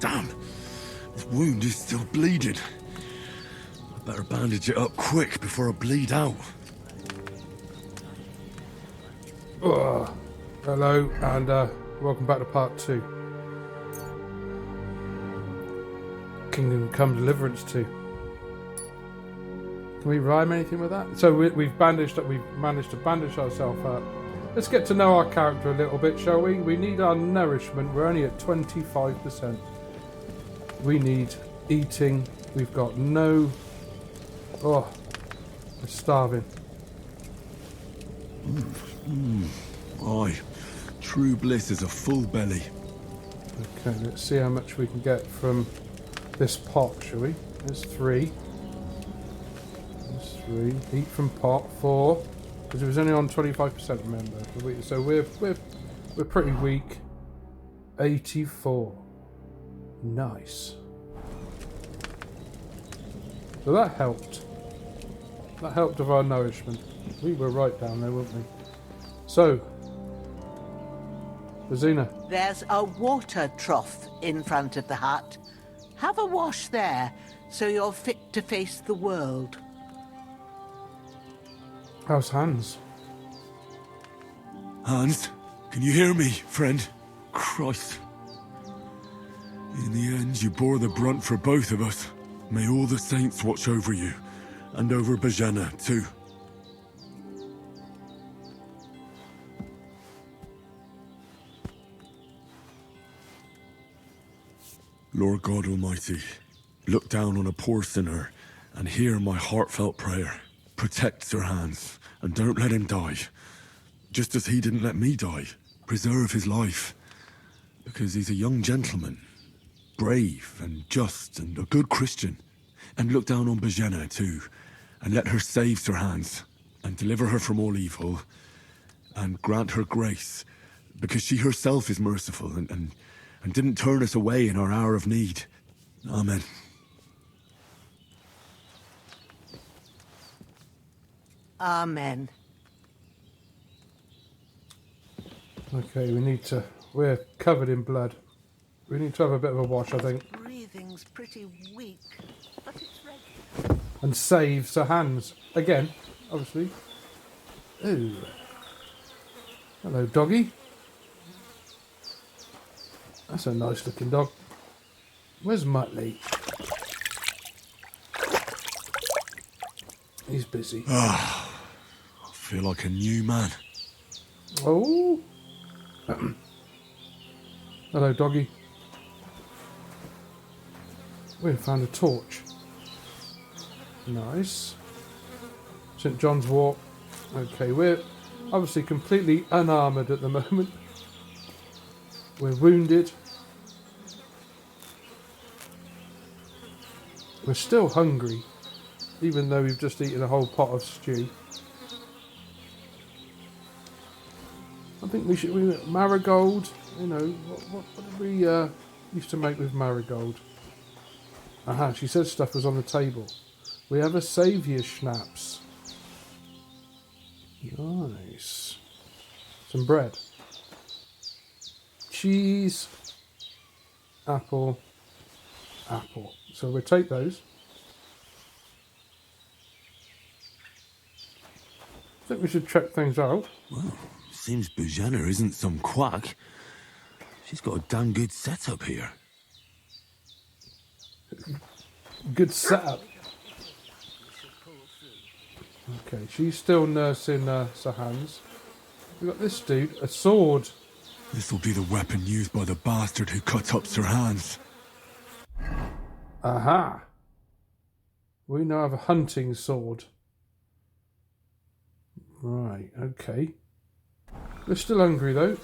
Damn. This wound is still bleeding. I better bandage it up quick before I bleed out. Hello, and welcome back to part 2. Kingdom Come Deliverance 2. Can we rhyme anything with that? So we've managed to bandage ourselves up. Let's get to know our character a little bit, shall we? We need our nourishment. We're only at 25%. We need eating. We've got no... Oh, we're starving. Aye, true bliss is a full belly. Okay, let's see how much we can get from this pot, shall we? There's 3. There's 3. Eat from pot, 4. Because it was only on 25%, remember. So we're pretty weak. 84. Nice. So that helped. That helped with our nourishment. We were right down there, weren't we? So, Rosina. There's a water trough in front of the hut. Have a wash there, so you're fit to face the world. How's Hans? Hans, can you hear me, friend? Christ. In the end, you bore the brunt for both of us. May all the saints watch over you, and over Bajana, too. Lord God Almighty, look down on a poor sinner and hear my heartfelt prayer. Protect Sir Hans, and don't let him die. Just as he didn't let me die. Preserve his life. Because he's a young gentleman. Brave and just and a good Christian. And look down on Bajana too. And let her save Sir Hans. And deliver her from all evil. And grant her grace. Because she herself is merciful and didn't turn us away in our hour of need. Amen. Amen. Okay, we're covered in blood. We need to have a bit of a wash, I think. Breathing's pretty weak, but it's ready. And save Sir Hans. Again, obviously. Ooh. Hello, doggy. That's a nice looking dog. Where's Muttley? He's busy. I feel like a new man. Oh. Hello, doggy. We found a torch. Nice. St. John's Walk. Okay, we're obviously completely unarmoured at the moment. We're wounded. We're still hungry, even though we've just eaten a whole pot of stew. I think we should... Marigold, you know, what did we used to make with marigold? Aha, she said stuff was on the table. We have a saviour schnapps. Nice. Some bread. Cheese. Apple. Apple. So we'll take those. I think we should check things out. Well, seems Bajana isn't some quack. She's got a damn good setup here. Good setup. Okay, she's still nursing Sir Hans. We've got this dude, a sword. This will be the weapon used by the bastard who cut up Sir Hans. Aha! We now have a hunting sword. Right, okay. We're still hungry though.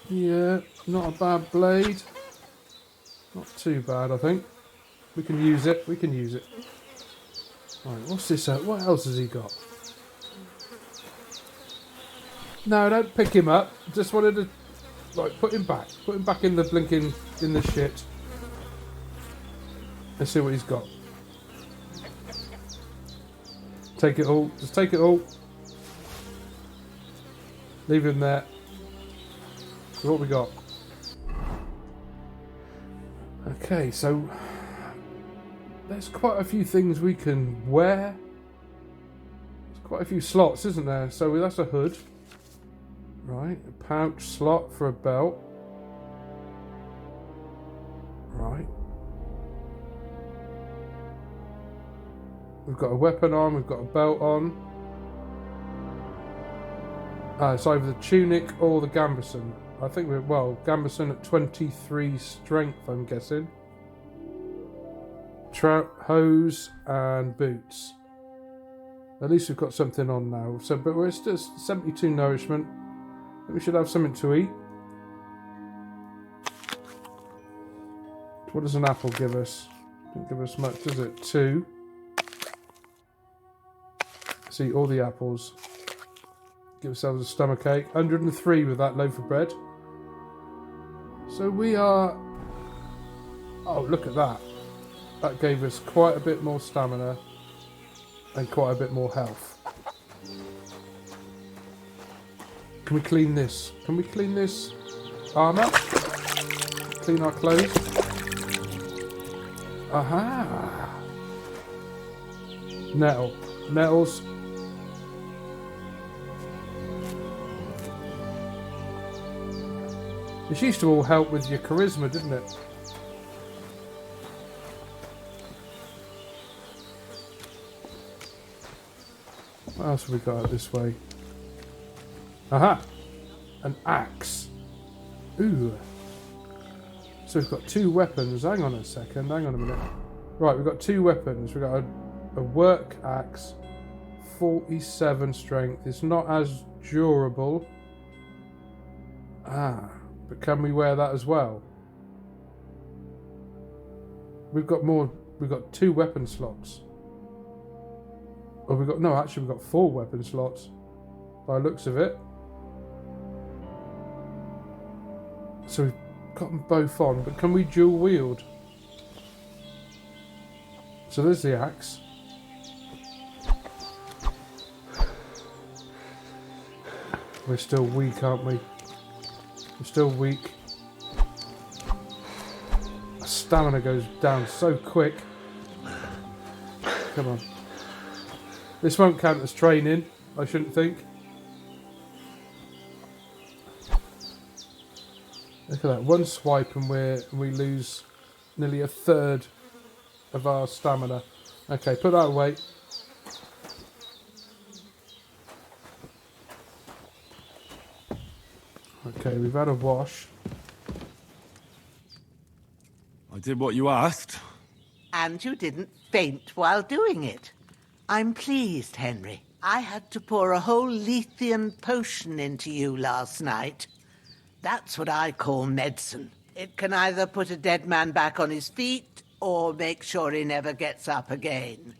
Yeah, not a bad blade. Not too bad, I think. We can use it, we can use it. Right, what's this? What else has he got? No, don't pick him up. Just wanted to... Right, put him back. Put him back in the blinking... in the shit. Let's see what he's got. Take it all. Just take it all. Leave him there. So what we got? Okay, so there's quite a few things we can wear. There's quite a few slots, isn't there? So that's a hood. Right, a pouch slot for a belt. Right. We've got a weapon on, we've got a belt on. It's either the tunic or the gambeson. I think gambeson at 23 strength, I'm guessing. Trout, hose and boots. At least we've got something on now. So, but we're still 72 nourishment. We should have something to eat. What does an apple give us? Doesn't give us much, does it? 2. Let's eat all the apples. Give ourselves a stomach ache. 103 with that loaf of bread. So we are... Oh, look at that. That gave us quite a bit more stamina and quite a bit more health. Can we clean this? Can we clean this armour? Clean our clothes? Aha! Nettle. Nettles. This used to all help with your charisma, didn't it? What else have we got out this way? Aha! An axe. Ooh. So we've got 2 weapons. Hang on a second. Hang on a minute. Right, we've got 2 weapons. We've got a work axe. 47 strength. It's not as durable. But can we wear that as well? We've got 2 weapon slots. Oh, we've got 4 weapon slots. By the looks of it. So we've got them both on, but can we dual wield? So there's the axe. We're still weak, aren't we? We're still weak. Our stamina goes down so quick. Come on. This won't count as training, I shouldn't think. Look at that, 1 swipe and we lose nearly a third of our stamina. Okay, put that away. Okay, we've had a wash. I did what you asked. And you didn't faint while doing it. I'm pleased, Henry. I had to pour a whole Lethean potion into you last night. That's what I call medicine. It can either put a dead man back on his feet or make sure he never gets up again.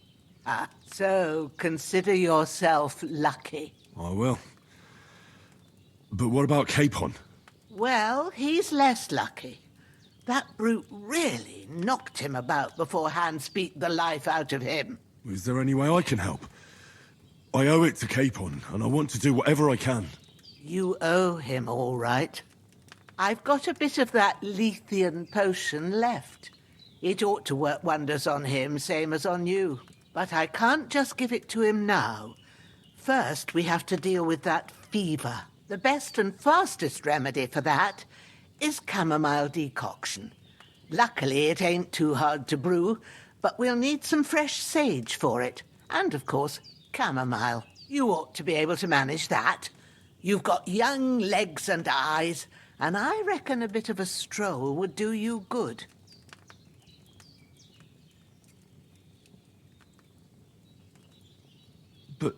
So consider yourself lucky. I will. But what about Capon? Well, he's less lucky. That brute really knocked him about before Hans beat the life out of him. Is there any way I can help? I owe it to Capon, and I want to do whatever I can. You owe him, all right. I've got a bit of that Lethean potion left. It ought to work wonders on him, same as on you. But I can't just give it to him now. First, we have to deal with that fever. The best and fastest remedy for that is chamomile decoction. Luckily, it ain't too hard to brew, but we'll need some fresh sage for it. And, of course, chamomile. You ought to be able to manage that. You've got young legs and eyes, and I reckon a bit of a stroll would do you good. But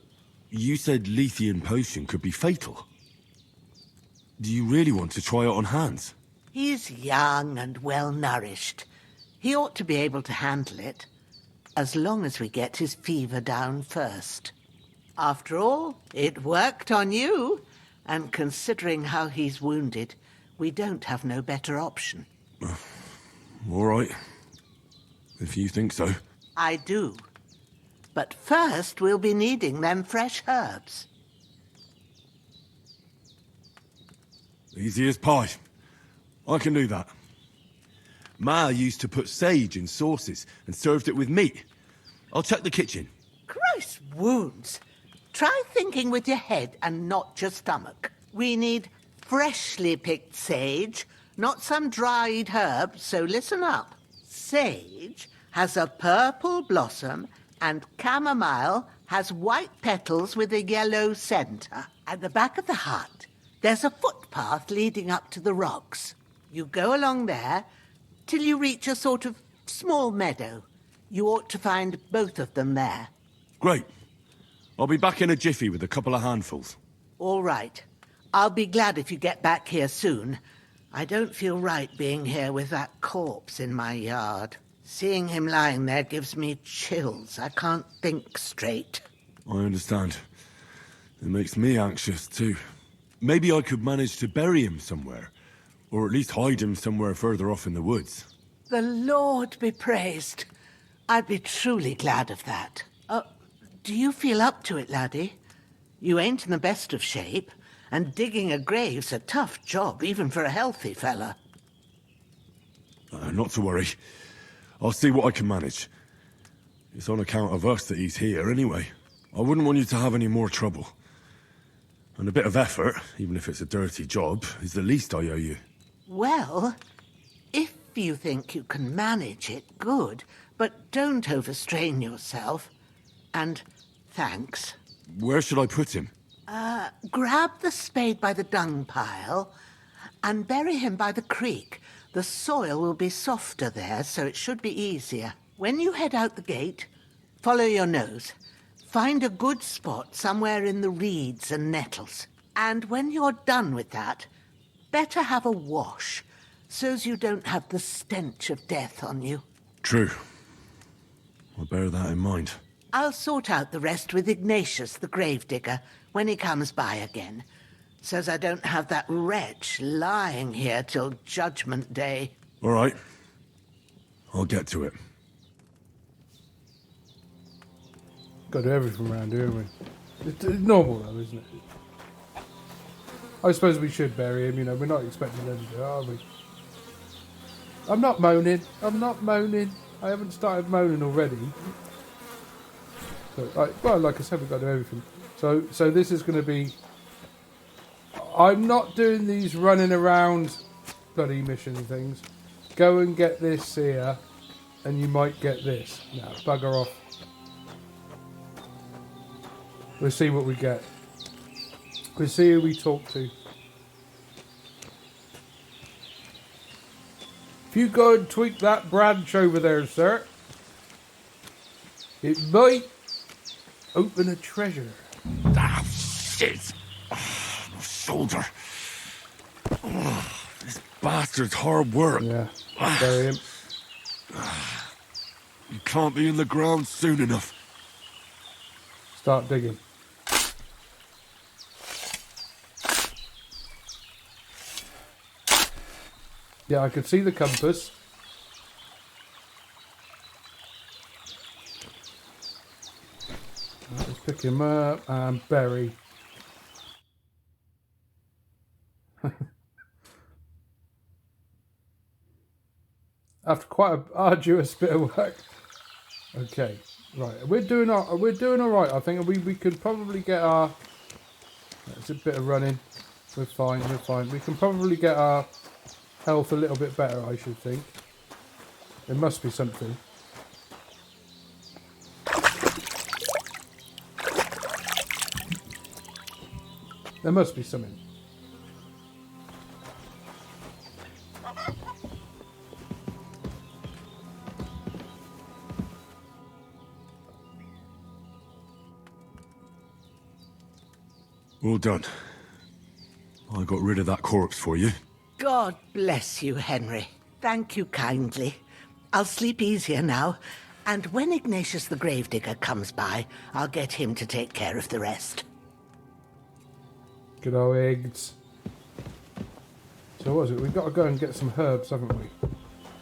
you said Lethean potion could be fatal. Do you really want to try it on Hans? He's young and well-nourished. He ought to be able to handle it, as long as we get his fever down first. After all, it worked on you, and considering how he's wounded, we don't have no better option. All right. If you think so. I do. But first, we'll be needing them fresh herbs. Easy as pie. I can do that. Ma used to put sage in sauces and served it with meat. I'll check the kitchen. Christ wounds. Try thinking with your head and not your stomach. We need freshly picked sage, not some dried herb, so listen up. Sage has a purple blossom and chamomile has white petals with a yellow centre. At the back of the hut, there's a footpath leading up to the rocks. You go along there till you reach a sort of small meadow. You ought to find both of them there. Great. I'll be back in a jiffy with a couple of handfuls. All right. I'll be glad if you get back here soon. I don't feel right being here with that corpse in my yard. Seeing him lying there gives me chills. I can't think straight. I understand. It makes me anxious, too. Maybe I could manage to bury him somewhere. Or at least hide him somewhere further off in the woods. The Lord be praised. I'd be truly glad of that. Do you feel up to it, laddie? You ain't in the best of shape, and digging a grave's a tough job, even for a healthy fella. Not to worry. I'll see what I can manage. It's on account of us that he's here, anyway. I wouldn't want you to have any more trouble. And a bit of effort, even if it's a dirty job, is the least I owe you. Well, if you think you can manage it, good, but don't overstrain yourself. And thanks. Where should I put him? Grab the spade by the dung pile and bury him by the creek. The soil will be softer there, so it should be easier. When you head out the gate, follow your nose. Find a good spot somewhere in the reeds and nettles. And when you're done with that, better have a wash, so's you don't have the stench of death on you. True. I'll bear that in mind. I'll sort out the rest with Ignatius, the gravedigger, when he comes by again, so's I don't have that wretch lying here till Judgment Day. All right. I'll get to it. Got to do everything around here, haven't we? It's normal, though, isn't it? I suppose we should bury him, you know. We're not expecting them to do it, are we? I'm not moaning. I'm not moaning. I haven't started moaning already. So, well, like I said, we've got to do everything. So this is going to be... I'm not doing these running around bloody mission things. Go and get this here, and you might get this. No, bugger off. We'll see what we get. We'll see who we talk to. If you go and tweak that branch over there, sir, it might open a treasure. Ah, shit! Oh, my shoulder. Oh, this bastard's hard work. Yeah, bury him. You can't be in the ground soon enough. Start digging. Yeah, I could see the compass. Right, let's pick him up and bury. After quite an arduous bit of work. Okay, right. We're doing all right. I think we could probably get our. It's a bit of running. We're fine. We're fine. We can probably get our health a little bit better, I should think. There must be something. There must be something. All done. I got rid of that corpse for you. God bless you, Henry. Thank you kindly. I'll sleep easier now, and when Ignatius the gravedigger comes by, I'll get him to take care of the rest. Good old eggs. So what was it? We've got to go and get some herbs, haven't we?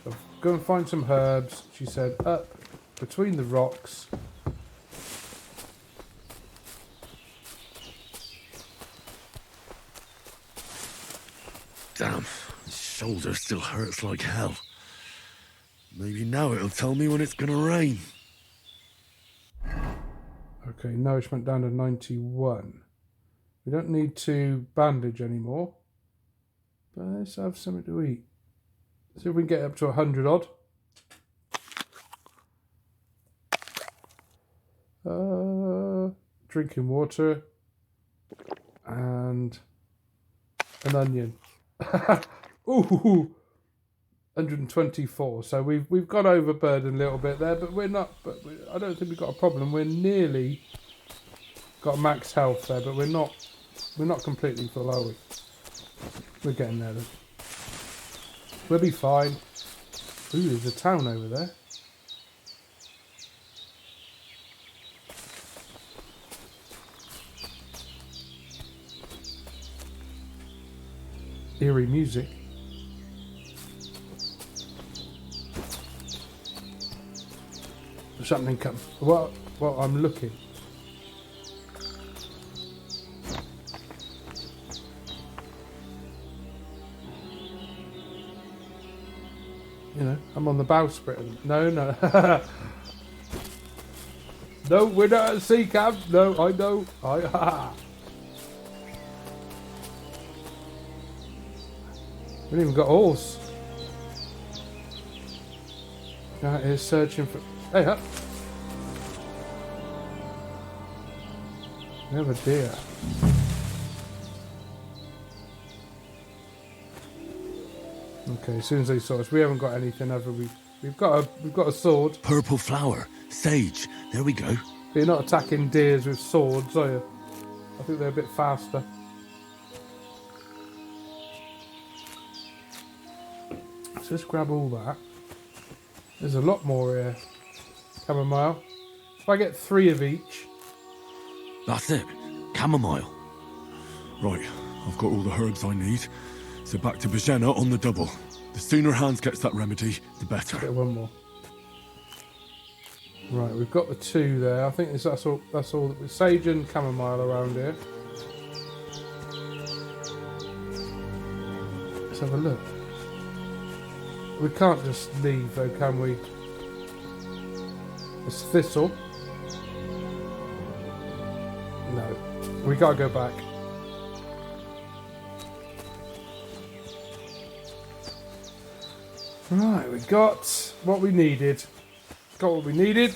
So go and find some herbs, she said, up between the rocks. Damn, my shoulder still hurts like hell. Maybe now it'll tell me when it's gonna rain. Okay, nourishment down to 91. We don't need to bandage anymore. But let's have something to eat. See if we can get up to 100 odd. Drinking water. And an onion. Ooh, 124. So we've gone overburdened a little bit there, but we're not. I don't think we've got a problem. We're nearly got max health there, but we're not completely full, are we? We're getting there. Though. We'll be fine. Ooh, there's a town over there. Eerie music. Something comes. Well, I'm looking. You know, I'm on the bowsprit. No. No, we're not at sea camp. No, I know. We haven't even got horse. That is searching for. Hey, up. We have a deer. Okay, as soon as they saw us, we haven't got anything, have we? We've got a sword. Purple flower. Sage. There we go. But you're not attacking deers with swords, are you? I think they're a bit faster. So let's grab all that. There's a lot more here. Chamomile. If I get 3 of each. That's it. Chamomile. Right, I've got all the herbs I need. So back to Bajena on the double. The sooner Hans gets that remedy, the better. Get one more. Right, we've got the 2 there. I think that's all. Sage and chamomile around here. Let's have a look. We can't just leave though, can we? It's thistle. No. We gotta go back. Right, we got what we needed. Got what we needed.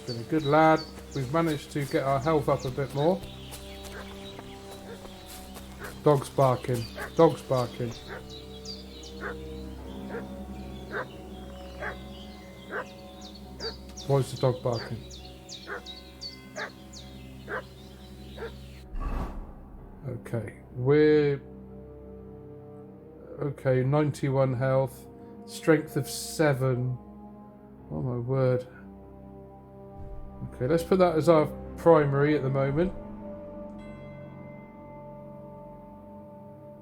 Been a good lad. We've managed to get our health up a bit more. Dog's barking. Dog's barking. Why is the dog barking? Okay, we're... Okay, 91 health. Strength of 7. Oh my word. Okay, let's put that as our primary at the moment.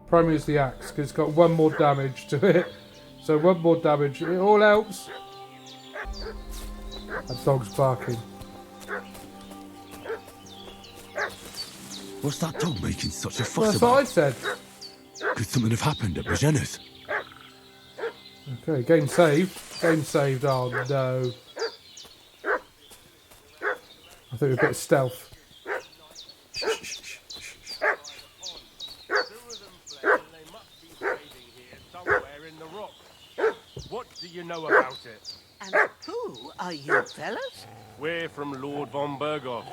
Primary is the axe, because it's got 1 more damage to it. So 1 more damage. It all helps. That dog's barking. What's that dog making such a fuss That's about? what I said. Could something have happened at Bajena's? Okay, game saved. Game saved. Oh no. I think we're a bit of stealth. What do you know about it? And who are you fellas? We're from Lord von Berghoff,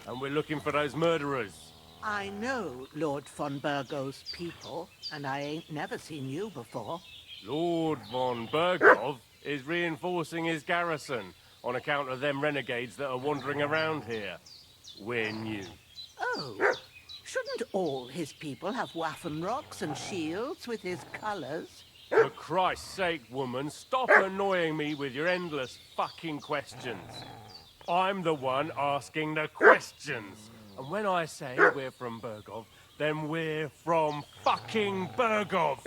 and we're looking for those murderers. I know Lord von Burgo's people, and I ain't never seen you before. Lord von Berghoff is reinforcing his garrison on account of them renegades that are wandering around here. We're new. Oh, shouldn't all his people have Waffenrocks and shields with his colours? For Christ's sake, woman, stop annoying me with your endless fucking questions. I'm the one asking the questions. And when I say we're from Berghoff, then we're from fucking Berghoff.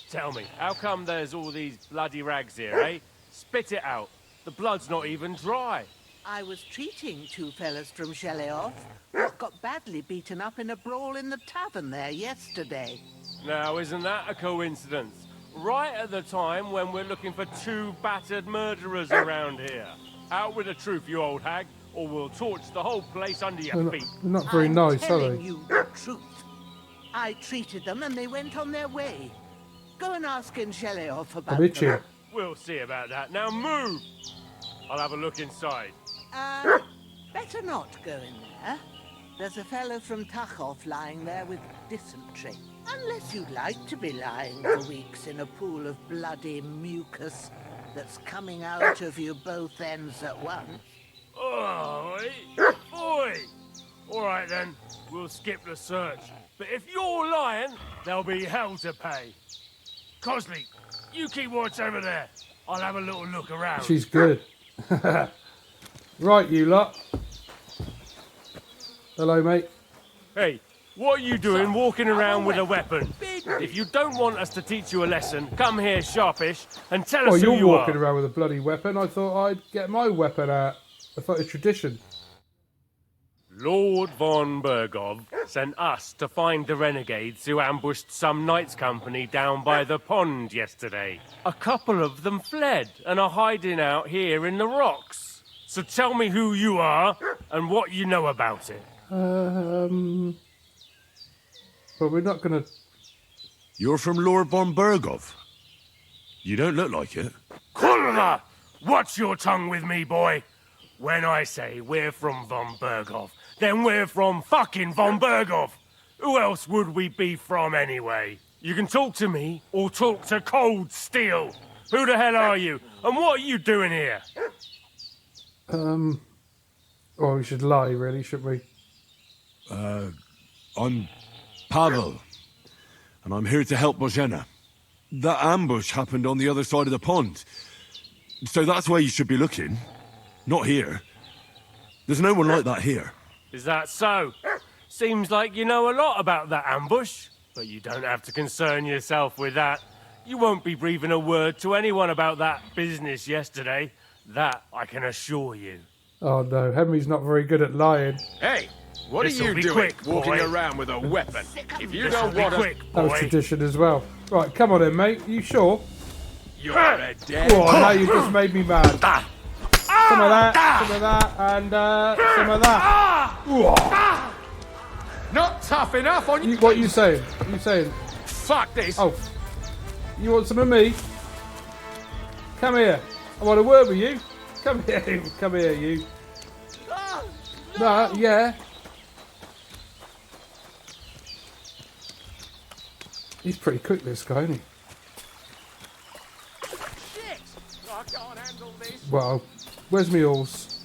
Tell me, how come there's all these bloody rags here, eh? Spit it out. The blood's not even dry. I was treating 2 fellas from Sheleoth that got badly beaten up in a brawl in the tavern there yesterday. Now, isn't that a coincidence? Right at the time when we're looking for 2 battered murderers around here. Out with the truth, you old hag, or we'll torch the whole place under your feet. They're not very I'm nice, are telling they? you the truth. I treated them and they went on their way. Go and ask Incheleoff I'm about itching. them. We'll see about that. Now move! I'll have a look inside. Better not go in there. There's a fellow from Tachov lying there with dysentery. Unless you'd like to be lying for weeks in a pool of bloody mucus that's coming out of you both ends at once. Oi! Oi! Alright then, we'll skip the search. But if you're lying, there'll be hell to pay. Cosley, you keep watch over there. I'll have a little look around. She's good. Right, you lot. Hello, mate. Hey, what are you doing walking around with a weapon? If you don't want us to teach you a lesson, come here sharpish and tell us Oh, who you're you walking are. around with a bloody weapon. I thought I'd get my weapon out. I thought it's tradition. Lord von Bergov sent us to find the renegades who ambushed some knights' company down by the pond yesterday. A couple of them fled and are hiding out here in the rocks. So tell me who you are and what you know about it. But we're not going to... You're from Lord von Bergov. You don't look like it. Kulva! Watch your tongue with me, boy. When I say we're from von Bergov, then we're from fucking von Bergov. Who else would we be from anyway? You can talk to me or talk to Cold Steel. Who the hell are you? And what are you doing here? Well, we should lie, really, shouldn't we? I'm Pavel, and I'm here to help Bozhena. That ambush happened on the other side of the pond. So that's where you should be looking. Not here. There's no one like that here. Is that so? Seems like you know a lot about that ambush, but you don't have to concern yourself with that. You won't be breathing a word to anyone about that business yesterday. That I can assure you. Oh, no. Henry's not very good at lying. Hey, what This'll are you be doing quick, walking boy. around with a weapon? If you This'll don't be want to... quick, That was boy. tradition as well. Right, come on then, mate. You sure? You're a dead... Oh, now you just made me mad. Some of that, some of that, and some of that. Ooh. Not tough enough on you... What are you saying? What are you saying? Fuck this. Oh, you want some of me? Come here. I want a word with you. Come here. Come here, you. No, yeah. He's pretty quick, this guy, isn't he? Shit! I can't handle this. Well, where's me horse?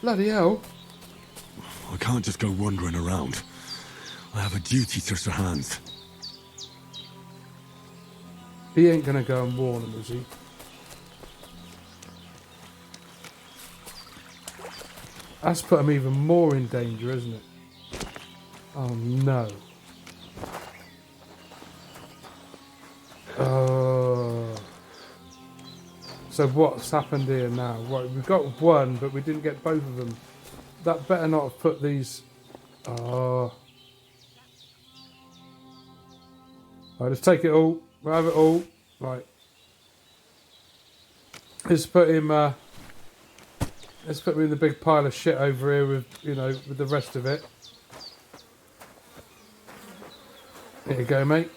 Bloody hell. I can't just go wandering around. I have a duty to Sir Hans. He ain't gonna go and warn him, is he? That's put him even more in danger, isn't it? Oh no. So what's happened here now? Right, we've got one, but we didn't get both of them. That better not have put these... Right, let's take it all. We'll have it all. Right. Let's put him... let's put him in the big pile of shit over here with, you know, with the rest of it. There you go, mate.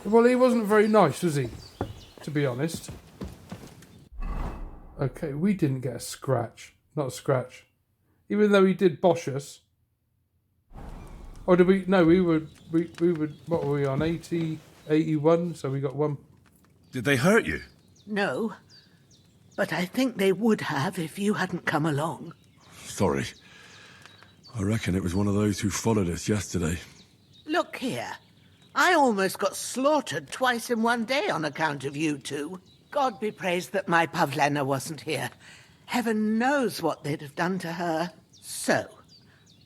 Well, he wasn't very nice, was he? To be honest. Okay, we didn't get a scratch. Not a scratch. Even though he did bosh us. Or did we... No, we would... What were we on? 80... 81, so we got one. Did they hurt you? No, but I think they would have if you hadn't come along. Sorry. I reckon it was one of those who followed us yesterday. Look here. I almost got slaughtered twice in one day on account of you two. God be praised that my Pavlena wasn't here. Heaven knows what they'd have done to her. So,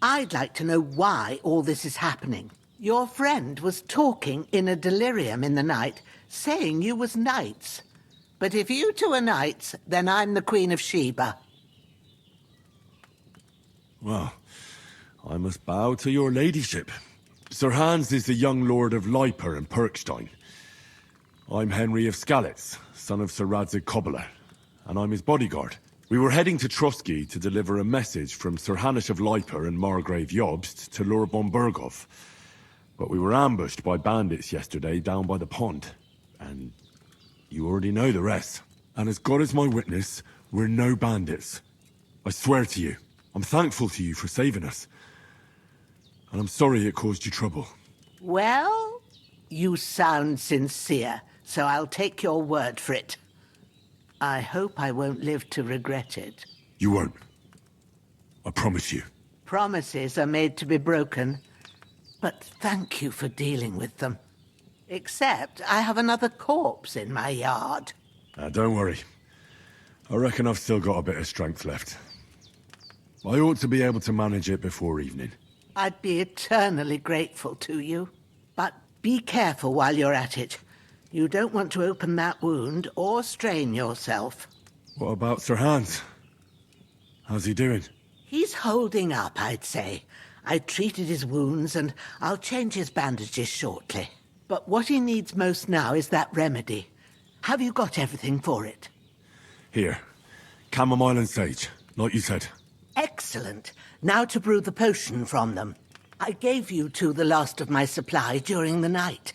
I'd like to know why all this is happening. Your friend was talking in a delirium in the night, saying you was knights. But if you two are knights, then I'm the Queen of Sheba. Well, I must bow to your ladyship. Sir Hans is the young lord of Leiper and Perkstein. I'm Henry of Skalitz, son of Sir Radzig Cobbler, and I'm his bodyguard. We were heading to Trotsky to deliver a message from Sir Hanish of Leiper and Margrave Jobst to Lord von Bergov. But we were ambushed by bandits yesterday down by the pond, and you already know the rest. And as God is my witness, we're no bandits. I swear to you. I'm thankful to you for saving us. And I'm sorry it caused you trouble. Well, you sound sincere, so I'll take your word for it. I hope I won't live to regret it. You won't. I promise you. Promises are made to be broken, but thank you for dealing with them. Except I have another corpse in my yard. Don't worry. I reckon I've still got a bit of strength left. I ought to be able to manage it before evening. I'd be eternally grateful to you. But be careful while you're at it. You don't want to open that wound or strain yourself. What about Sir Hans? How's he doing? He's holding up, I'd say. I treated his wounds and I'll change his bandages shortly. But what he needs most now is that remedy. Have you got everything for it? Here. Chamomile and sage, like you said. Excellent. Now to brew the potion from them. I gave you two the last of my supply during the night.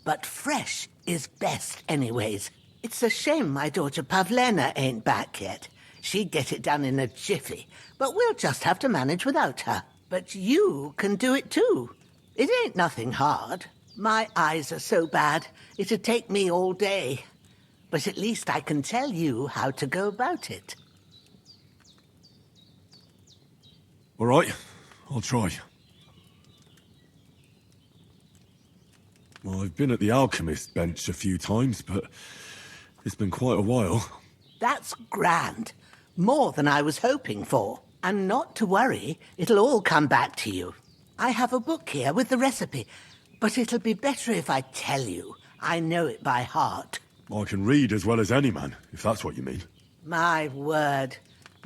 But fresh is best anyways. It's a shame my daughter Pavlena ain't back yet. She'd get it done in a jiffy, but we'll just have to manage without her. But you can do it too. It ain't nothing hard. My eyes are so bad, it'd take me all day. But at least I can tell you how to go about it. All right, I'll try. Well, I've been at the alchemist bench a few times, but it's been quite a while. That's grand. More than I was hoping for. And not to worry, it'll all come back to you. I have a book here with the recipe, but it'll be better if I tell you. I know it by heart. I can read as well as any man, if that's what you mean. My word.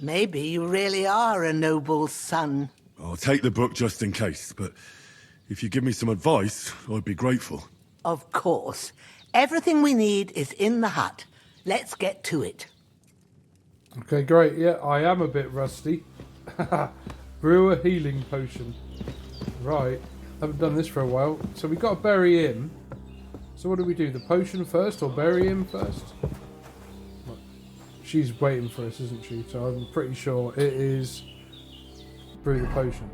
Maybe you really are a noble son. I'll take the book just in case, but if you give me some advice, I'd be grateful. Of course. Everything we need is in the hut. Let's get to it. Okay, great. Yeah, I am a bit rusty. Brew a healing potion. Right. Haven't done this for a while. So we've got to bury him. So what do we do? The potion first or bury him first? She's waiting for us, isn't she? So I'm pretty sure it is brew the potion.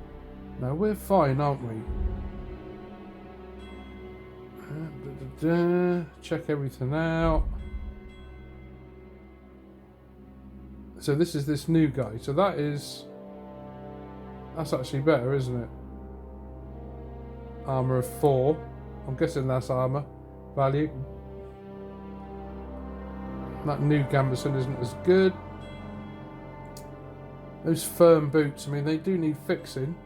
Now we're fine, aren't we? Check everything out. So this is this new guy. So that's actually better, isn't it? Armour of 4. I'm guessing that's armour value. That new gambeson isn't as good. Those firm boots, I mean, they do need fixing.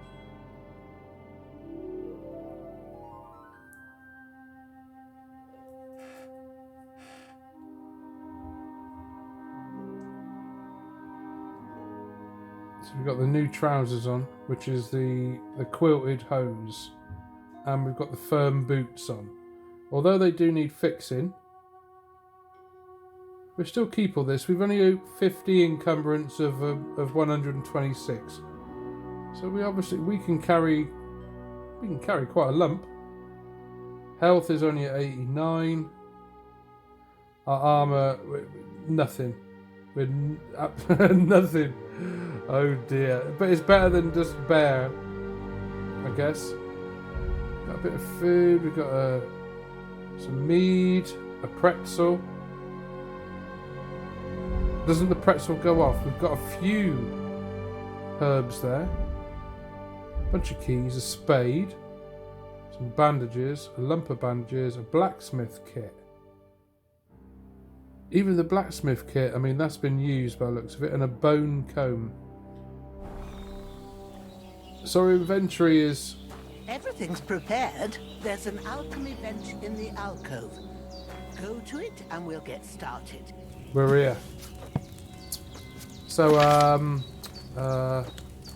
So we've got the new trousers on, which is the quilted hose. And we've got the firm boots on. Although they do need fixing, we'll still keep all this. We've only 50 encumbrance of 126. So we can carry quite a lump. Health is only at 89. Our armour, nothing. We're nothing. Oh dear. But it's better than just bare, I guess. Got a bit of food. We've got some mead, a pretzel. Doesn't the pretzel go off? We've got a few herbs there. A bunch of keys, a spade, some bandages, a lump of bandages, a blacksmith kit. Even the blacksmith kit, I mean, that's been used by the looks of it, and a bone comb. So our inventory is... Everything's prepared. There's an alchemy bench in the alcove. Go to it and we'll get started. We're here. So,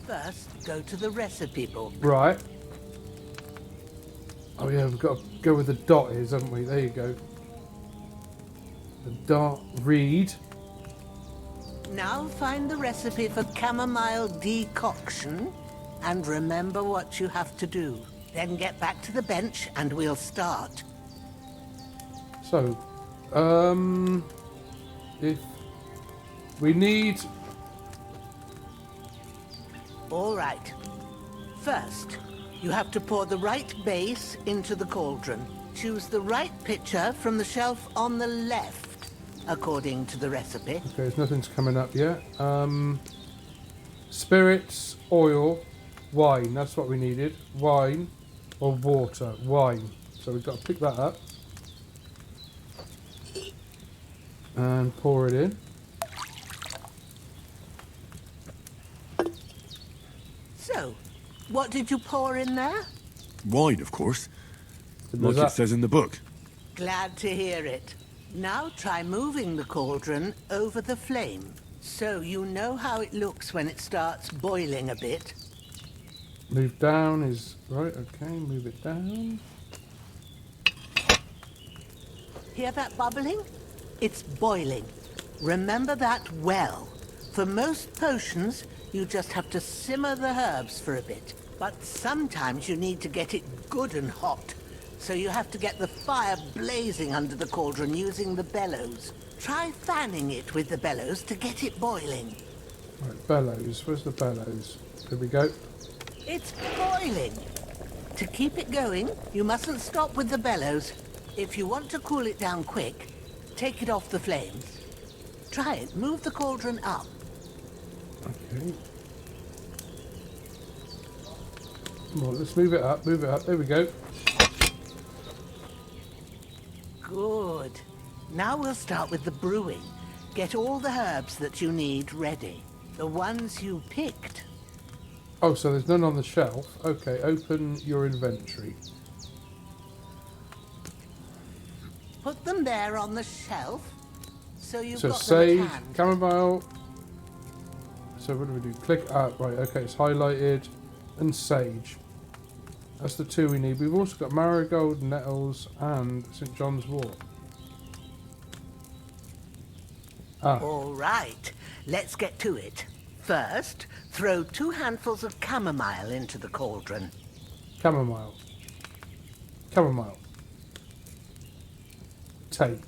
First, go to the recipe book. Right. Oh yeah, we've got to go with the dot is, haven't we? There you go. The dot. Read. Now find the recipe for chamomile decoction and remember what you have to do. Then get back to the bench and we'll start. So, if we need... All right. First, you have to pour the right base into the cauldron. Choose the right pitcher from the shelf on the left, according to the recipe. Okay, nothing's coming up yet. Spirits, oil, wine. That's what we needed. Wine or water. Wine. So we've got to pick that up. And pour it in. So, what did you pour in there? Wine, of course. Was Like it that- says in the book. Glad to hear it. Now try moving the cauldron over the flame, so you know how it looks when it starts boiling a bit. Move down is... Right, okay, move it down. Hear that bubbling? It's boiling. Remember that well. For most potions, you just have to simmer the herbs for a bit. But sometimes you need to get it good and hot. So you have to get the fire blazing under the cauldron using the bellows. Try fanning it with the bellows to get it boiling. Right, bellows. Where's the bellows? There we go. It's boiling. To keep it going, you mustn't stop with the bellows. If you want to cool it down quick, take it off the flames. Try it. Move the cauldron up. Okay. Come on, let's move it up, move it up. There we go. Good. Now we'll start with the brewing. Get all the herbs that you need ready. The ones you picked. Oh, so there's none on the shelf. Okay, open your inventory. Put them there on the shelf, so you've So got them sage, at hand. chamomile. So what do we do? Click up. Right, okay, it's highlighted. And sage. That's the two we need. We've also got marigold, nettles, and St. John's wort. Ah, All right, let's get to it. First, throw 2 handfuls of chamomile into the cauldron. chamomile. Chamomile. Take.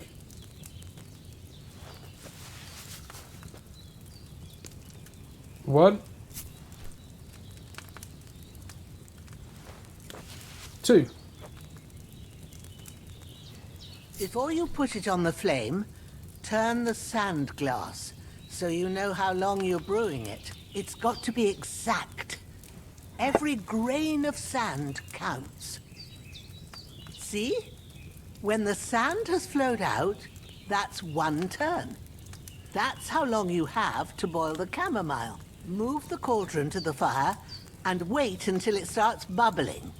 One. 2. Before you put it on the flame, turn the sand glass so you know how long you're brewing it. It's got to be exact. Every grain of sand counts. See? When the sand has flowed out, that's 1 turn. That's how long you have to boil the chamomile. Move the cauldron to the fire and wait until it starts bubbling.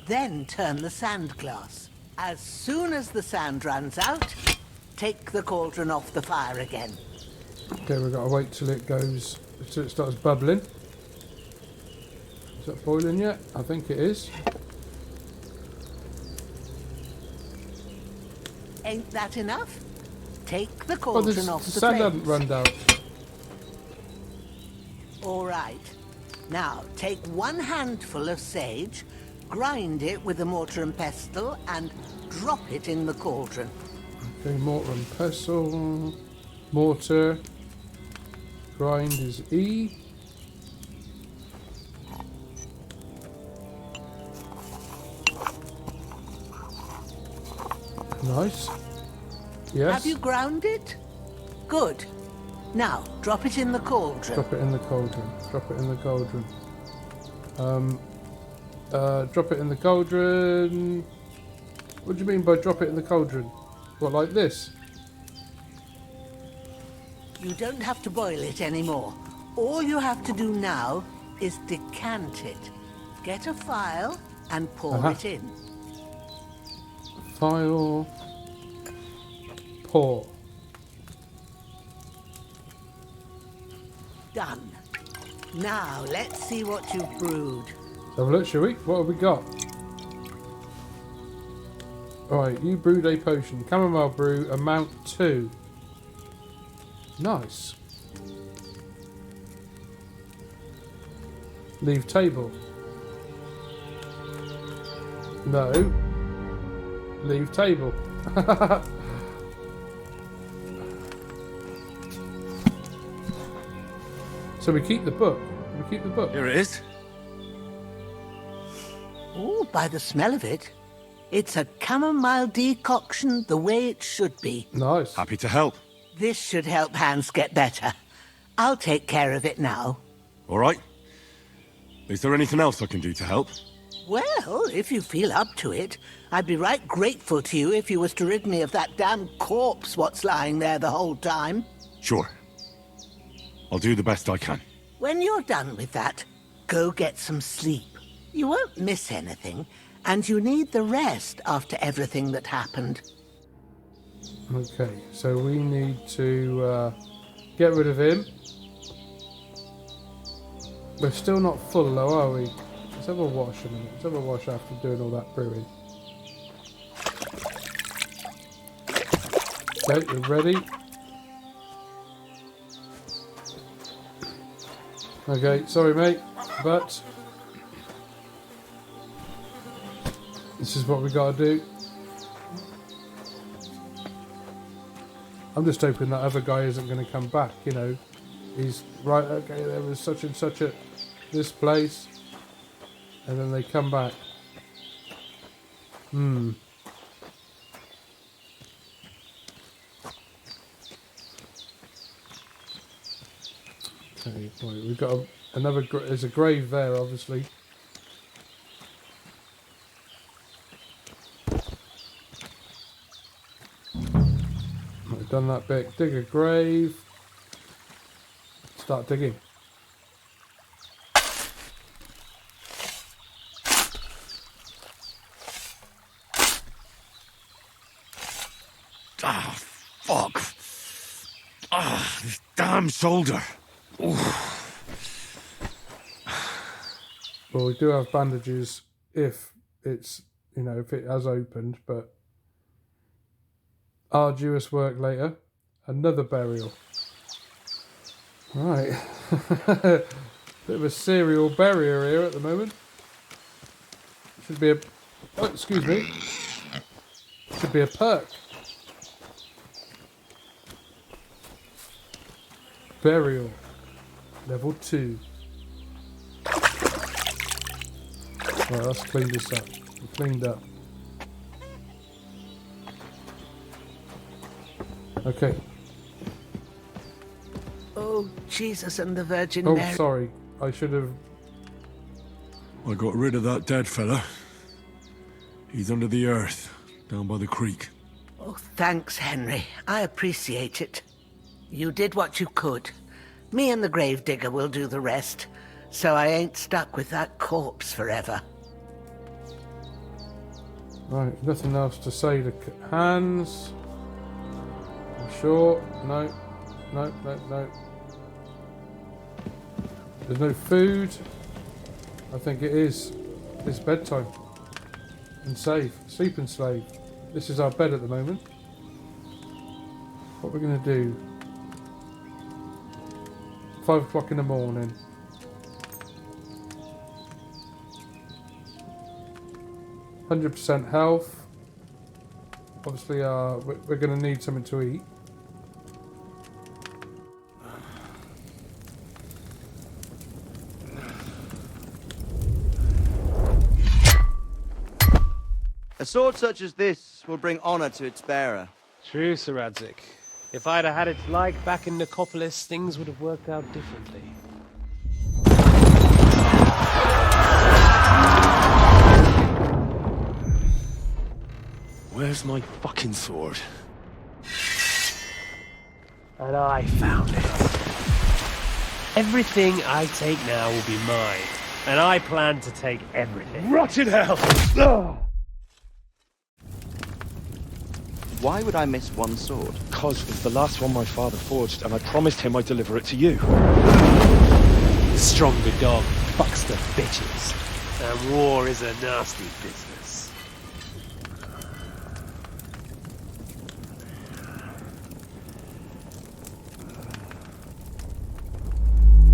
Then turn the sand glass. As soon as the sand runs out, take the cauldron off the fire again. Okay, we've got to wait till it goes, till it starts bubbling. Is that boiling yet? I think it is. Ain't that enough? Take the Oh, cauldron off the the sand flames. hasn't run down. All right. Now, take 1 handful of sage, grind it with a mortar and pestle, and drop it in the cauldron. Okay, mortar and pestle. Mortar. Grind is E. Nice. Yes. Have you ground it? Good. Now, drop it in the cauldron. Drop it in the cauldron. Drop it in the cauldron. Drop it in the cauldron. What do you mean by drop it in the cauldron? What, like this? You don't have to boil it anymore. All you have to do now is decant it. Get a phial and pour it in. File. Pour. Done. Now, let's see what you've brewed. Have a look, shall we? What have we got? Alright, you brewed a potion. Chamomile brew, amount 2. Nice. Leave table. No. Leave table. So we keep the book. We keep the book. Here it is. Oh, by the smell of it, it's a chamomile decoction the way it should be. Nice. Happy to help. This should help Hans get better. I'll take care of it now. All right. Is there anything else I can do to help? Well, if you feel up to it, I'd be right grateful to you if you was to rid me of that damn corpse what's lying there the whole time. Sure. I'll do the best I can. When you're done with that, go get some sleep. You won't miss anything, and you need the rest after everything that happened. Okay, so we need to get rid of him. We're still not full though, are we? Let's have a wash a minute. Let's have a wash after doing all that brewing. Okay, you're ready. Okay, sorry mate, but this is what we gotta do. I'm just hoping that other guy isn't going to come back, you know. He's, right, okay, there was such and such at this place. And then they come back. Okay, right, we've got another, there's a grave there, obviously. I've done that bit. Dig a grave. Start digging. Ah, fuck. Ah, this damn shoulder. Oof. Well, we do have bandages if it's, you know, if it has opened, but arduous work later. Another burial. Right. Bit of a serial burial here at the moment. Should be a... Oh, excuse me. Should be a perk. Burial. Level 2. Right, let's clean this up. We cleaned up. Okay. Oh, Jesus and the Virgin Oh, Mary. sorry. I should have... I got rid of that dead fella. He's under the earth, down by the creek. Oh, thanks, Henry. I appreciate it. You did what you could. Me and the gravedigger will do the rest, so I ain't stuck with that corpse forever. Right, nothing else to say to Hans. I'm sure. No. No, no, no. There's no food. I think it is. It's bedtime. And save. Sleep and slave. This is our bed at the moment. What we're going to do. 5 o'clock in the morning. %, health. Obviously, we're going to need something to eat. A sword such as this will bring honor to its bearer. True, Sir Radzik. If I'd have had its like back in Nicopolis, things would have worked out differently. Where's my fucking sword? And I found it. Everything I take now will be mine, and I plan to take everything. Rotted hell! Why would I miss one sword? Because it's the last one my father forged, and I promised him I'd deliver it to you. The stronger dog fucks the bitches. And war is a nasty business.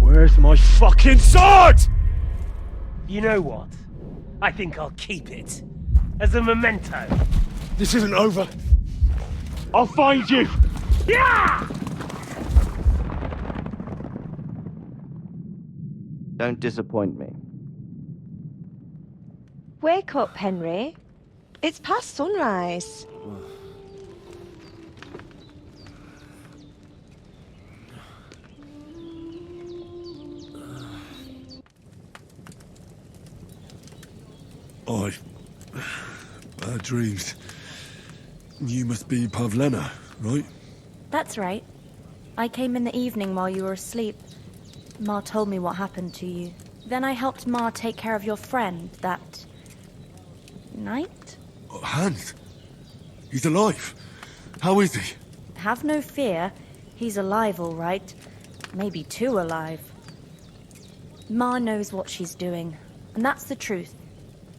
Where's my fucking sword? You know what? I think I'll keep it. As a memento. This isn't over. I'll find you. Yeah! Don't disappoint me. Wake up, Henry. It's past sunrise. Bad dreams. You must be Pavlena, right? That's right. I came in the evening while you were asleep. Ma told me what happened to you. Then I helped Ma take care of your friend that night? Hans? He's alive. How is he? Have no fear. He's alive, all right. Maybe too alive. Ma knows what she's doing, and that's the truth.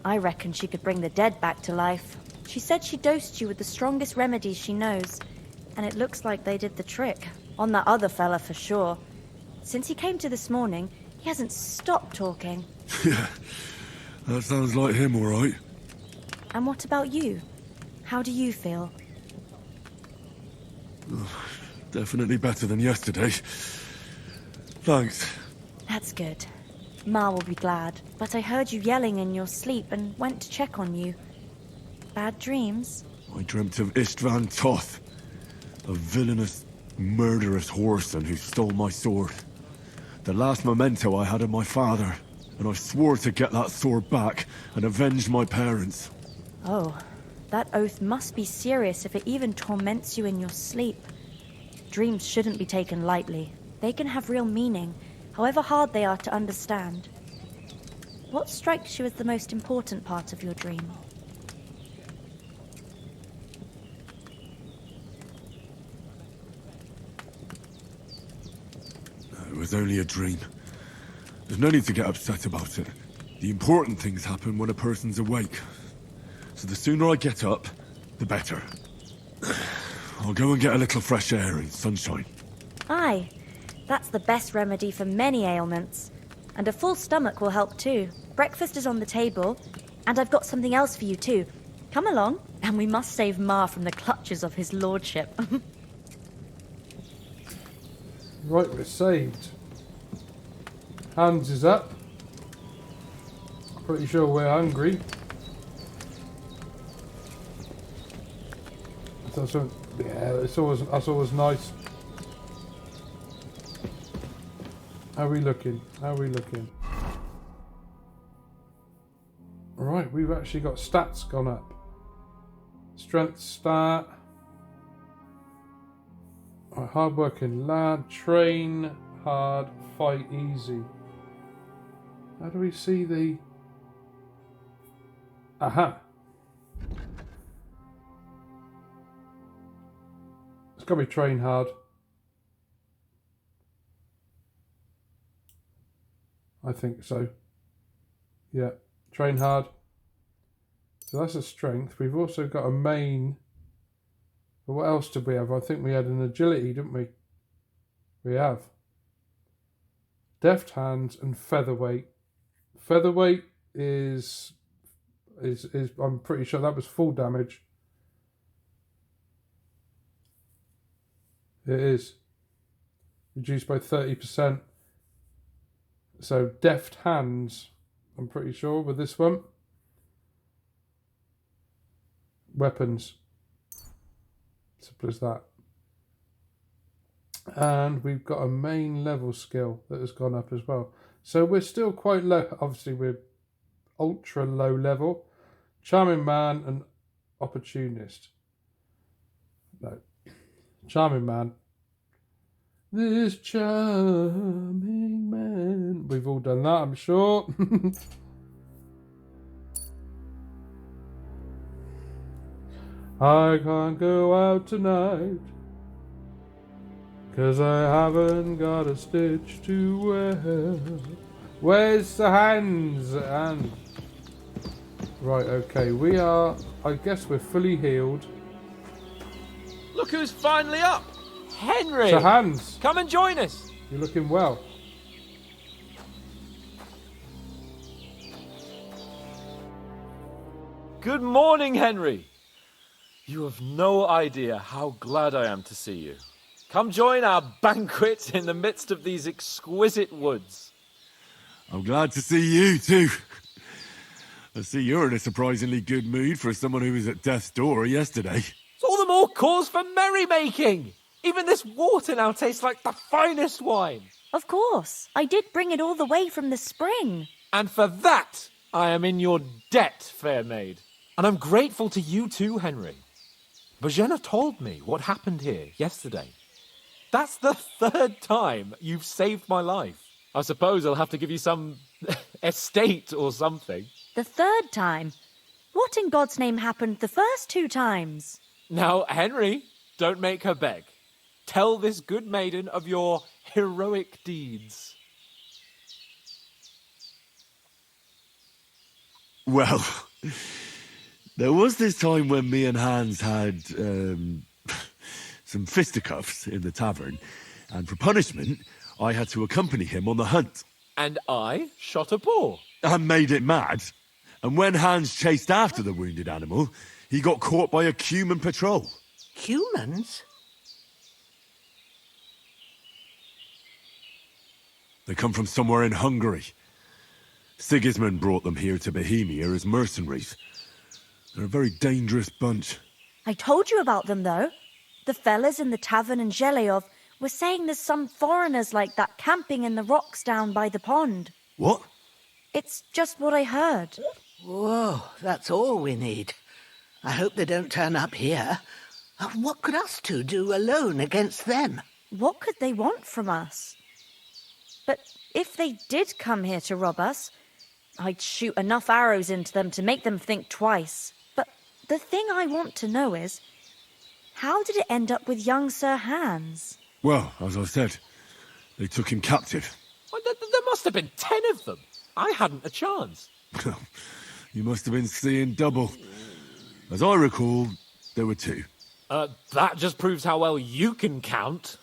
I reckon she could bring the dead back to life. She said she dosed you with the strongest remedies she knows, and it looks like they did the trick. On that other fella for sure. Since he came to this morning, he hasn't stopped talking. Yeah, that sounds like him, all right. And what about you? How do you feel? Definitely better than yesterday. Thanks. That's good. Ma will be glad. But I heard you yelling in your sleep and went to check on you. Bad dreams? I dreamt of Istvan Toth, a villainous, murderous whoreson who stole my sword. The last memento I had of my father, and I swore to get that sword back and avenge my parents. Oh, that oath must be serious if it even torments you in your sleep. Dreams shouldn't be taken lightly. They can have real meaning, however hard they are to understand. What strikes you as the most important part of your dream? It was only a dream. There's no need to get upset about it. The important things happen when a person's awake. So the sooner I get up, the better. I'll go and get a little fresh air and sunshine. Aye, that's the best remedy for many ailments. And a full stomach will help too. Breakfast is on the table, and I've got something else for you too. Come along, and we must save Ma from the clutches of his lordship. Right, we're saved. Hans is up. Pretty sure we're hungry. Yeah, that's always nice. How are we looking? Right, we've actually got stats gone up. Strength stat. Right, hard working lad. Train hard, fight easy. How do we see the... Aha. It's got to be train hard. I think so. Yeah, train hard. So that's a strength. We've also got a main. But what else did we have? I think we had an agility, didn't we? We have. Deft hands and featherweight. Featherweight is I'm pretty sure that was full damage. It is. Reduced by 30%. So deft hands, I'm pretty sure with this one. Weapons. Simple as that. And we've got a main level skill that has gone up as well. So we're still quite low. Obviously we're ultra low level. Charming man and opportunist. No. Charming man. This charming man. We've all done that, I'm sure. I can't go out tonight. 'Cause I haven't got a stitch to wear. Where's the hands? And right, okay, we are. I guess we're fully healed. Look who's finally up! Henry! So Hans, Come and join us! you're looking well. Good morning, Henry! You have no idea how glad I am to see you. Come join our banquet in the midst of these exquisite woods. I'm glad to see you too. I see you're in a surprisingly good mood for someone who was at death's door yesterday. It's all the more cause for merrymaking! Even this water now tastes like the finest wine. Of course. I did bring it all the way from the spring. And for that, I am in your debt, fair maid. And I'm grateful to you too, Henry. Bojena told me what happened here yesterday. That's the third time you've saved my life. I suppose I'll have to give you some estate or something. The third time? What in God's name happened the first 2 times? Now, Henry, don't make her beg. Tell this good maiden of your heroic deeds. Well, there was this time when me and Hans had some fisticuffs in the tavern, and for punishment, I had to accompany him on the hunt. And I shot a boar. And made it mad. And when Hans chased after the wounded animal, he got caught by a Cuman patrol. Humans? They come from somewhere in Hungary. Sigismund brought them here to Bohemia as mercenaries. They're a very dangerous bunch. I told you about them, though. The fellas in the tavern in Zheleov were saying there's some foreigners like that camping in the rocks down by the pond. What? It's just what I heard. Whoa, that's all we need. I hope they don't turn up here. What could us two do alone against them? What could they want from us? But if they did come here to rob us, I'd shoot enough arrows into them to make them think twice. But the thing I want to know is, how did it end up with young Sir Hans? Well, as I said, they took him captive. Well, there must have been 10 of them. I hadn't a chance. You must have been seeing double. As I recall, there were 2. That just proves how well you can count.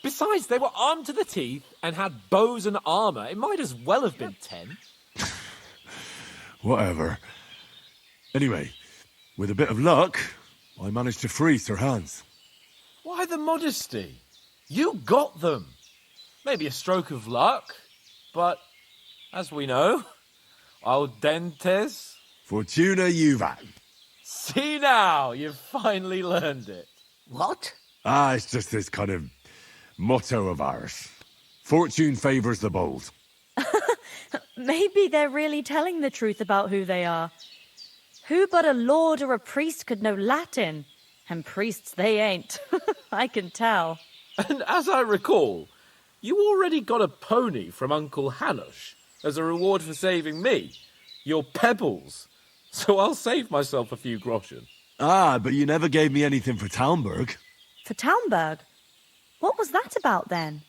Besides, they were armed to the teeth and had bows and armour. It might as well have been 10. Whatever. Anyway, with a bit of luck, I managed to free Sir Hans. Why the modesty? You got them. Maybe a stroke of luck, but as we know, al dentes. Fortuna juvat. See now, you've finally learned it. What? It's just this kind of motto of ours. Fortune favours the bold. Maybe they're really telling the truth about who they are. Who but a lord or a priest could know Latin? And priests they ain't. I can tell. And as I recall, you already got a pony from Uncle Hanush as a reward for saving me. Your pebbles. So I'll save myself a few groschen. But you never gave me anything for Talmberg. For Talmberg? What was that about then?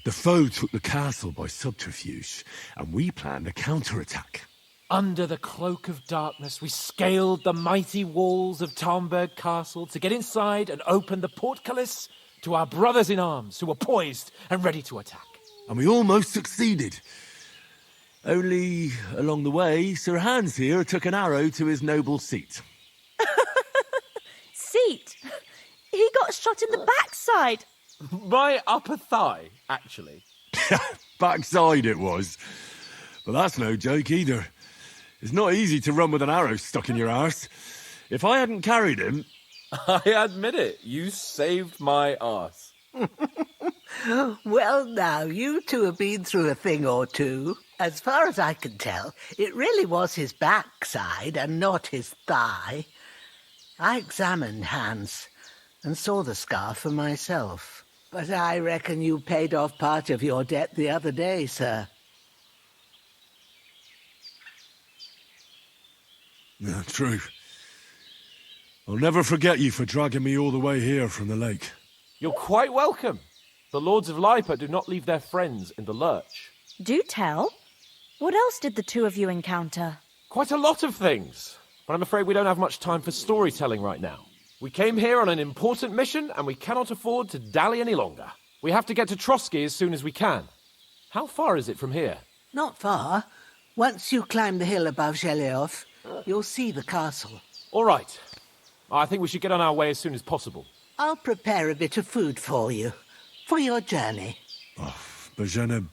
The foe took the castle by subterfuge, and we planned a counterattack. Under the cloak of darkness, we scaled the mighty walls of Talmberg Castle to get inside and open the portcullis to our brothers-in-arms who were poised and ready to attack. And we almost succeeded. Only, along the way, Sir Hans here took an arrow to his noble seat. Seat? He got shot in the backside. My upper thigh, actually. Backside it was. But that's no joke either. It's not easy to run with an arrow stuck in your arse. If I hadn't carried him... I admit it, you saved my arse. Well, now, you two have been through a thing or two. As far as I can tell, it really was his backside and not his thigh. I examined Hans and saw the scar for myself. But I reckon you paid off part of your debt the other day, sir. Yeah, true. I'll never forget you for dragging me all the way here from the lake. You're quite welcome. The Lords of Lipa do not leave their friends in the lurch. Do tell. What else did the two of you encounter? Quite a lot of things, but I'm afraid we don't have much time for storytelling right now. We came here on an important mission, and we cannot afford to dally any longer. We have to get to Trotsky as soon as we can. How far is it from here? Not far. Once you climb the hill above Zheleov, you'll see the castle. All right. I think we should get on our way as soon as possible. I'll prepare a bit of food for you, for your journey. Oh, Bozhena,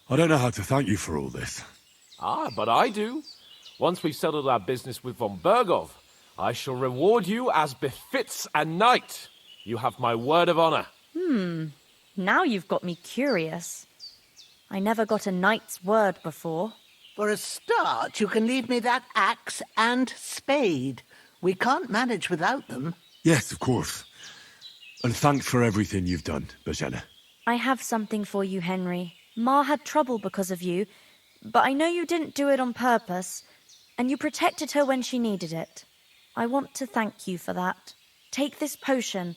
I don't know how to thank you for all this. Ah, but I do. Once we've settled our business with von Bergov, I shall reward you as befits a knight. You have my word of honor. Now you've got me curious. I never got a knight's word before. For a start, you can leave me that axe and spade. We can't manage without them. Yes, of course. And thanks for everything you've done, Bozhena. I have something for you, Henry. Ma had trouble because of you, but I know you didn't do it on purpose, and you protected her when she needed it. I want to thank you for that. Take this potion.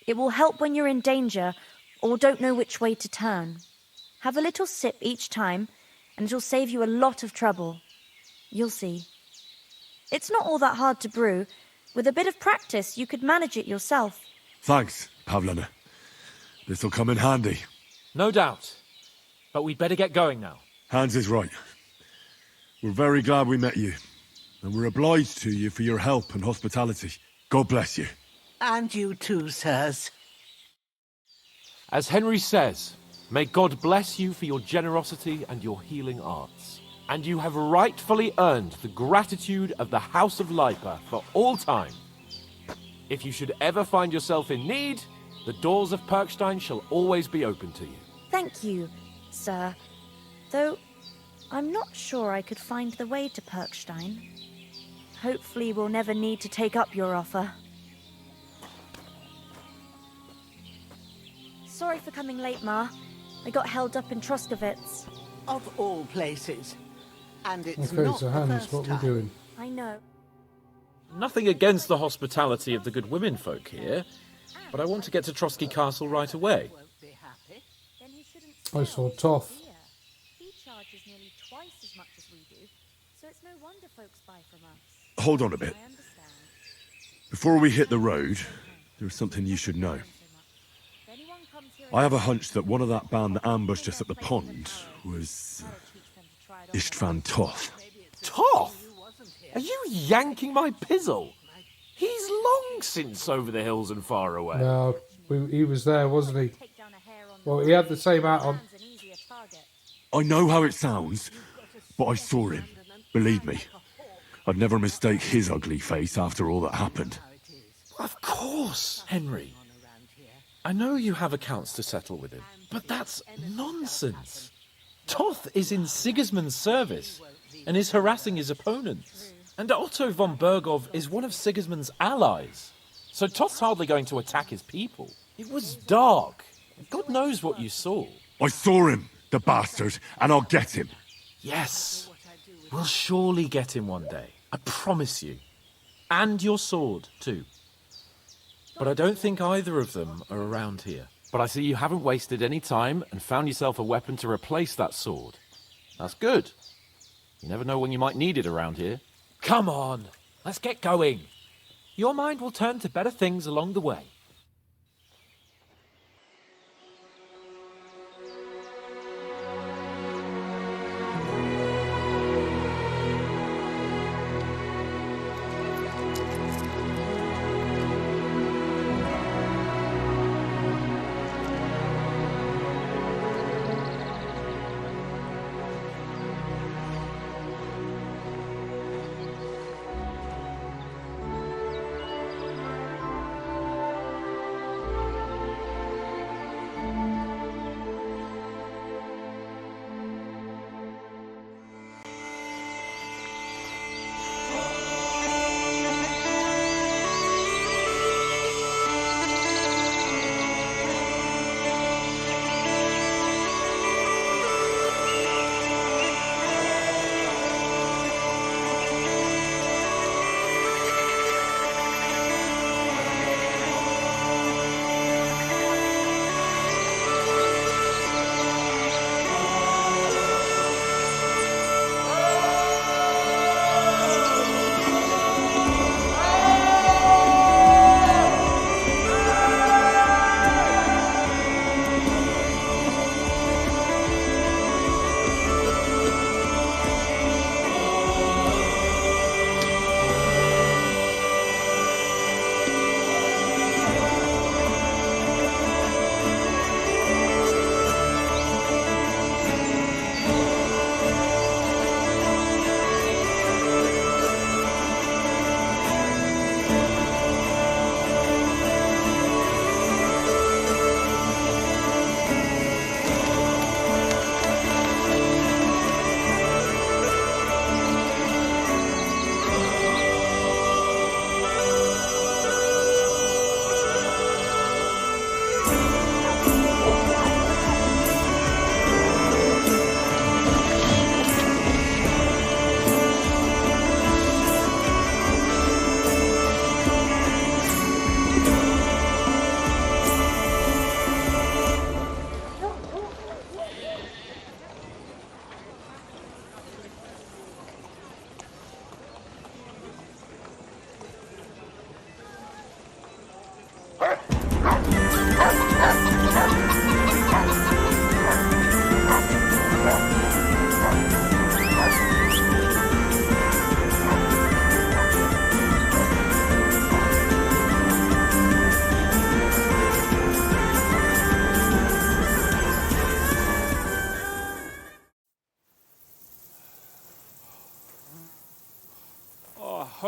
It will help when you're in danger or don't know which way to turn. Have a little sip each time, and it'll save you a lot of trouble. You'll see. It's not all that hard to brew. With a bit of practice, you could manage it yourself. Thanks, Pavlana. This'll come in handy. No doubt. But we'd better get going now. Hans is right. We're very glad we met you. And we're obliged to you for your help and hospitality. God bless you. And you too, sirs. As Henry says, may God bless you for your generosity and your healing arts. And you have rightfully earned the gratitude of the House of Lipa for all time. If you should ever find yourself in need, the doors of Perkstein shall always be open to you. Thank you, sir. Though, I'm not sure I could find the way to Perkstein. Hopefully we'll never need to take up your offer. Sorry for coming late, Ma. I got held up in Troskovitz. Of all places. And it's Okay, not so the Hans, first what are we time. doing? I know. Nothing against the hospitality of the good women folk here, but I want to get to Trotsky Castle right away. I saw Toth. He charges nearly twice as much as we do, so it's no wonder folks buy from us. Hold on a bit. I understand. Before we hit the road, there's something you should know. If anyone comes here I have a hunch that one of that band that ambushed us at the pond was Istvan Toth. Toth? Are you yanking my pizzle? He's long since over the hills and far away. No, he was there, wasn't he? Well, he had the same hat on. I know how it sounds, but I saw him. Believe me. I'd never mistake his ugly face after all that happened. Of course, Henry. I know you have accounts to settle with him, but that's nonsense. Toth is in Sigismund's service and is harassing his opponents. And Otto von Bergov is one of Sigismund's allies. So Toth's hardly going to attack his people. It was dark. God knows what you saw. I saw him, the bastard, and I'll get him. Yes, we'll surely get him one day. I promise you. And your sword, too. But I don't think either of them are around here. But I see you haven't wasted any time and found yourself a weapon to replace that sword. That's good. You never know when you might need it around here. Come on, let's get going. Your mind will turn to better things along the way.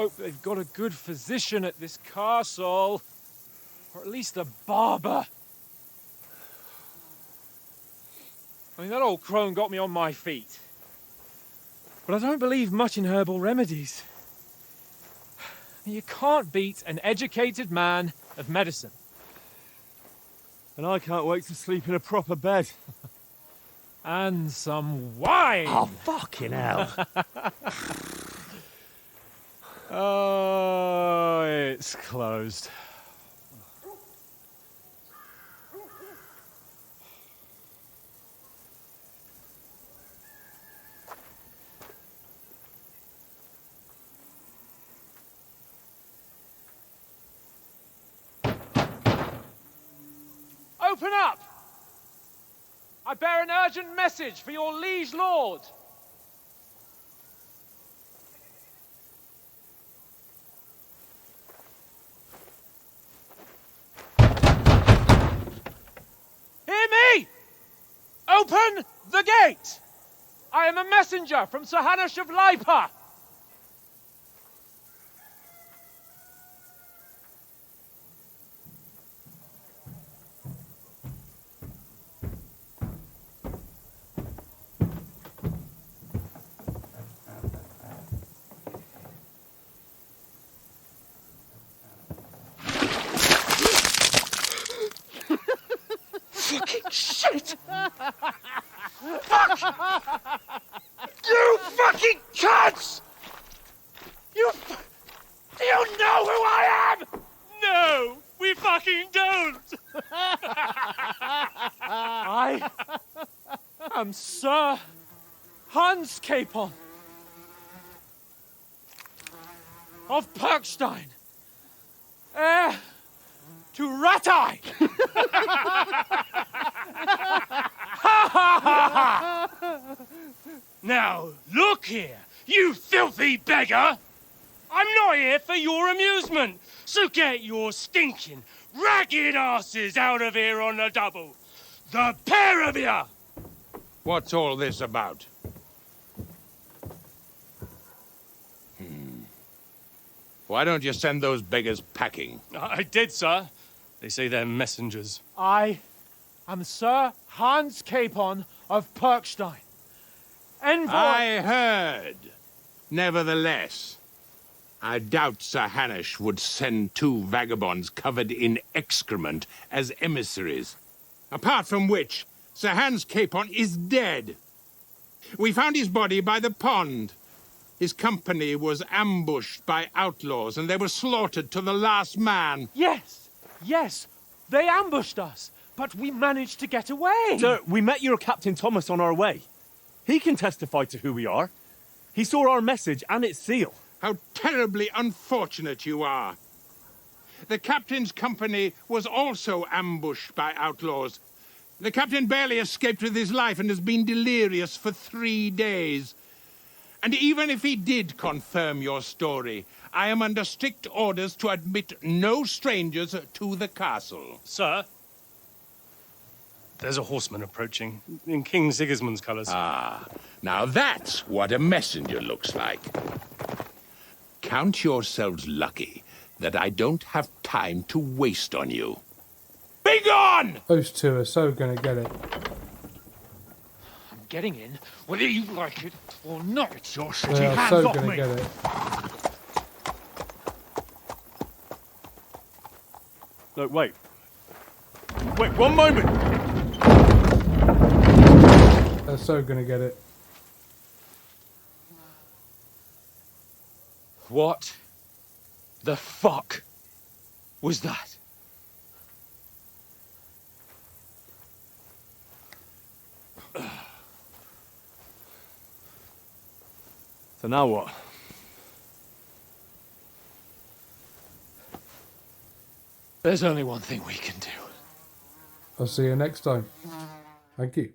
hope they've got a good physician at this castle. Or at least a barber. I mean, that old crone got me on my feet. But I don't believe much in herbal remedies. You can't beat an educated man of medicine. And I can't wait to sleep in a proper bed. And some wine! Oh, fucking hell. Oh, it's closed. Open up! I bear an urgent message for your liege lord. Hear me! Open the gate! I am a messenger from Sir Hanush of Lipa. Fucking shit! Fuck! You fucking cunts! Do you know who I am? No, we fucking don't! I am Sir Hans Capon of Perkstein, heir to Ratai. Now, look here, you filthy beggar! I'm not here for your amusement, so get your stinking, ragged asses out of here on the double. The pair of you! What's all this about? Why don't you send those beggars packing? I did, sir. They say they're messengers. I am Sir Hans Capon of Perkstein, envoy. I heard. Nevertheless, I doubt Sir Hanush would send two vagabonds covered in excrement as emissaries. Apart from which, Sir Hans Capon is dead. We found his body by the pond. His company was ambushed by outlaws, and they were slaughtered to the last man. Yes, yes, they ambushed us, but we managed to get away. Sir, we met your Captain Thomas on our way. He can testify to who we are. He saw our message and its seal. How terribly unfortunate you are. The captain's company was also ambushed by outlaws. The captain barely escaped with his life and has been delirious for 3 days. And even if he did confirm your story, I am under strict orders to admit no strangers to the castle. Sir, there's a horseman approaching in King Sigismund's colours. Ah, now that's what a messenger looks like. Count yourselves lucky that I don't have time to waste on you. Be gone! Those two are so going to get it. I'm getting in, whether you like it or not. It's your They city, are hands so off going to me! get it. No, wait. Wait, one moment! They're so going to get it. What the fuck was that? So now what? There's only one thing we can do. I'll see you next time. Thank you.